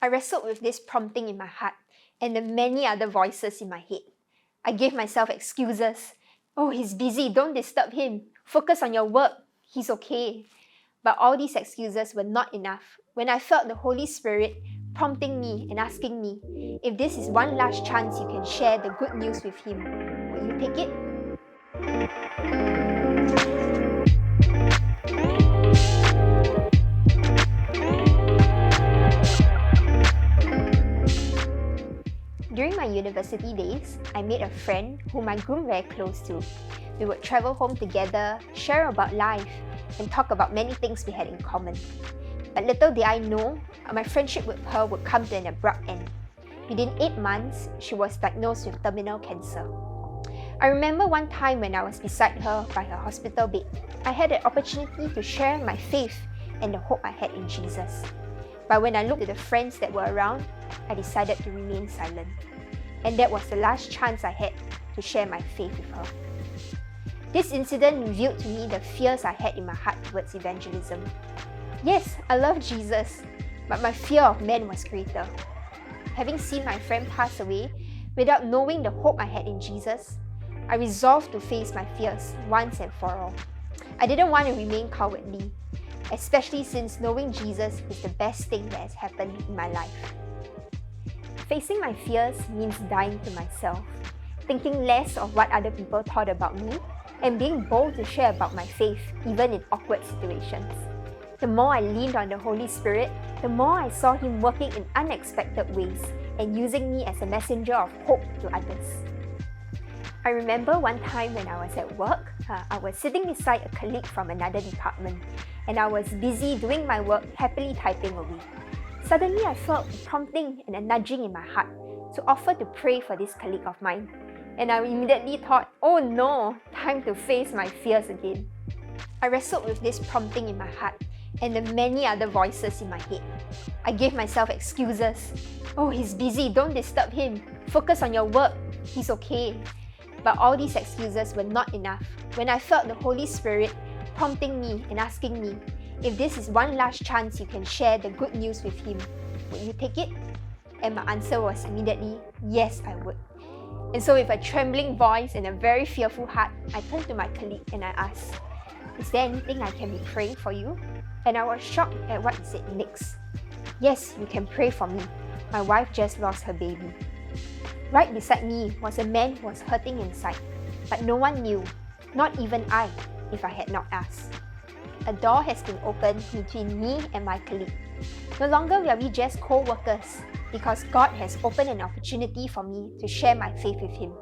I wrestled with this prompting in my heart and the many other voices in my head. I gave myself excuses. Oh, he's busy, don't disturb him. Focus on your work, he's okay. But all these excuses were not enough when I felt the Holy Spirit prompting me and asking me, if this is one last chance you can share the good news with him, will you take it? During my university days, I made a friend whom I grew very close to. We would travel home together, share about life, and talk about many things we had in common. But little did I know, my friendship with her would come to an abrupt end. Within 8 months, she was diagnosed with terminal cancer. I remember one time when I was beside her by her hospital bed, I had an opportunity to share my faith and the hope I had in Jesus. But when I looked at the friends that were around, I decided to remain silent. And that was the last chance I had to share my faith with her. This incident revealed to me the fears I had in my heart towards evangelism. Yes, I love Jesus, but my fear of men was greater. Having seen my friend pass away, without knowing the hope I had in Jesus, I resolved to face my fears once and for all. I didn't want to remain cowardly, especially since knowing Jesus is the best thing that has happened in my life. Facing my fears means dying to myself, thinking less of what other people thought about me, and being bold to share about my faith, even in awkward situations. The more I leaned on the Holy Spirit, the more I saw Him working in unexpected ways and using me as a messenger of hope to others. I remember one time when I was at work, I was sitting beside a colleague from another department, and I was busy doing my work, happily typing away. Suddenly, I felt a prompting and a nudging in my heart to offer to pray for this colleague of mine. And I immediately thought, oh no, time to face my fears again. I wrestled with this prompting in my heart and the many other voices in my head. I gave myself excuses. Oh, he's busy, don't disturb him. Focus on your work, he's okay. But all these excuses were not enough when I felt the Holy Spirit prompting me and asking me, if this is one last chance you can share the good news with him, would you take it? And my answer was immediately, yes, I would. And so with a trembling voice and a very fearful heart, I turned to my colleague and I asked, is there anything I can be praying for you? And I was shocked at what he said next. Yes, you can pray for me. My wife just lost her baby. Right beside me was a man who was hurting inside, but no one knew, not even I, if I had not asked. A door has been opened between me and my colleague. No longer are we just co-workers, because God has opened an opportunity for me to share my faith with him.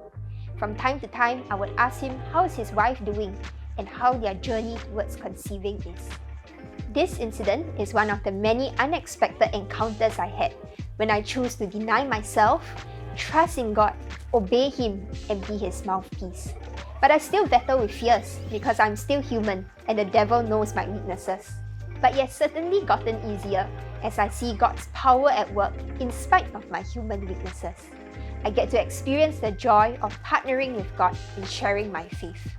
From time to time, I would ask him how is his wife doing and how their journey towards conceiving is. This incident is one of the many unexpected encounters I had when I chose to deny myself, trust in God, obey him, and be his mouthpiece. But I still battle with fears because I'm still human and the devil knows my weaknesses. But it has certainly gotten easier as I see God's power at work in spite of my human weaknesses. I get to experience the joy of partnering with God in sharing my faith.